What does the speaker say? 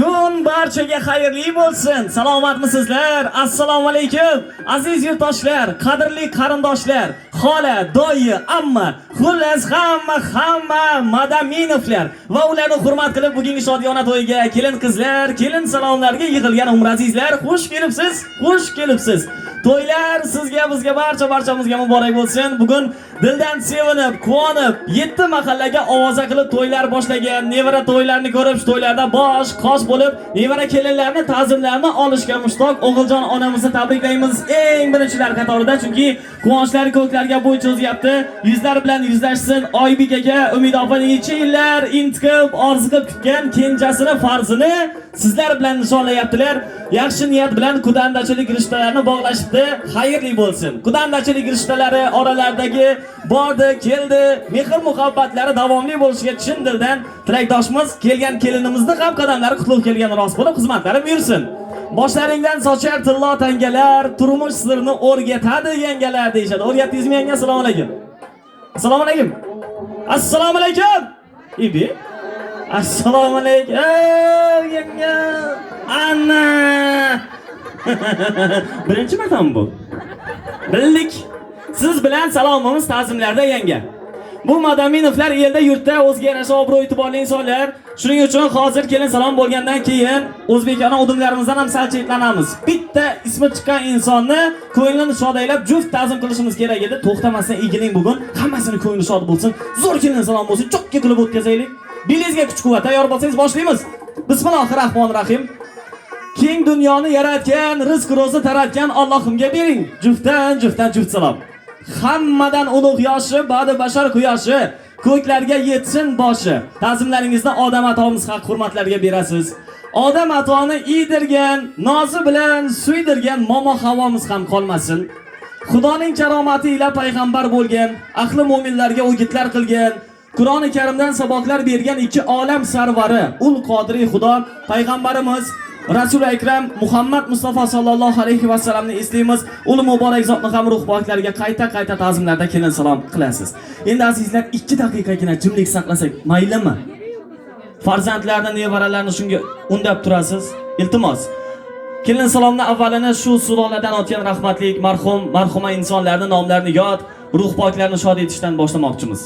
kun barchaga xayrli bo'lsin. Salomatmisizlar? Assalomu alaykum. Aziz yurtdoshlar, qadrli qarindoshlar, xola, doyi, amma, xullas hamma Madaminovlar va ularni hurmat qilib bugungi shodiyona to'yiga kelin qizlar, kelin salomlarga yig'ilgan umr azizlar, xush kelibsiz. Xush kelibsiz. To'ylar sizga, bizga, barchamizga muborak bo'lsin. Bugun dildan sevinib, quvonib, 7 mahallaga ovoza qilib to'ylar boshlagan, nevara to'ylarni ko'rib, shu to'ylarda bosh qosh bo'lib, nevara kelinlarni ta'zimlarini olishga mushtoq o'g'iljon onamizni tabriklaymiz eng birinchilar qatorida, chunki quvonchlar ko'klarga bo'y cho'zyapti. Yuzlar bilan yuzlashsin Oybek aka, Umid opa necha yillar intiqib, orziqib kutgan kenjasini farzini sizlar bilan nishonlayaptilar. Yaxshi niyat bilan kudandachilik rishtalarini bog'lashibdi. Xayrli bo'lsin. Kudandachilik rishtalari oralaridagi bordi, keldi, mehr muhabbatlari davomli bo'lishiga chin dildan tilakdoshmiz. Kelgan kelinimizni ham qadamlari qutlug' kelgan rost bo'lib, xizmatlari buyursin. Boshlaringdan sochar tillo tangalar, turmush sirrini o'rgatadi yangalar deyshadi. O'rgatdingizmi yanga? Assalomu alaykum. Assalomu alaykum. Assalomu alaykum. Ibi. Assalomu alaykum. Yanga. Anna. Birinchi martam bu. Bildik. Siz bilan salomimiz ta'zimlarda yanga. Bu Madaminovlar elda yurtda o'zga yarasha obro' e'tiborli insonlar. Shuning uchun hozir kelin salom bo'lgandan keyin o'zbekona udumlarimizdan ham sal chetlanamiz. Bitta ismi chiqqan insonni ko'nglini shodaylab juft ta'zim qilishimiz kerak edi. To'xtamasdan egiling bugun hammasini ko'ngli shod bo'lsin. Zo'r kelin salom bo'lsin. Chokka qilib o'tkazaylik. Bilingizga kuch-quvvat. Tayyor bo'lsangiz boshlaymiz. Bismillahirrohmanirrohim. Keng dunyoni yaratgan, rizq ro'zi taratgan Allohimga bering. Juft salom. Hammadan ulug' yoshi, ba'di bashar quyoshi, ko'klarga yetsin boshi. Ta'zimlaringizda odam atomiz haq hurmatlarga berasiz. Odam atoni iydirgan, nozi bilan suydirgan momo havomiz ham qolmasin. Xudoning karomati ila payg'ambar bo'lgan, ahli mu'minlarga o'gitlar qilgan, Qur'oni Karimdan saboqlar bergan ikki olam sarvari, ul qodiri Xudo payg'ambarimiz Rasul akram Muhammad Mustafa sallallohu alayhi va sallamni eslaymiz. Ul muborak zotni ham ruh poklariga qayta ta'zimlarda kelin salom qilasiz. Endi azizlar 2 daqiqagina jimlik saqlasak maylimi? Farzandlarni, nevaralarni shunga undab turasiz. Iltimos. Kelin salomni avvalini shu suloladan o'tgan rahmatli marhuma insonlarning nomlarini yod, ruh poklarini shod etishdan boshlamoqchimiz.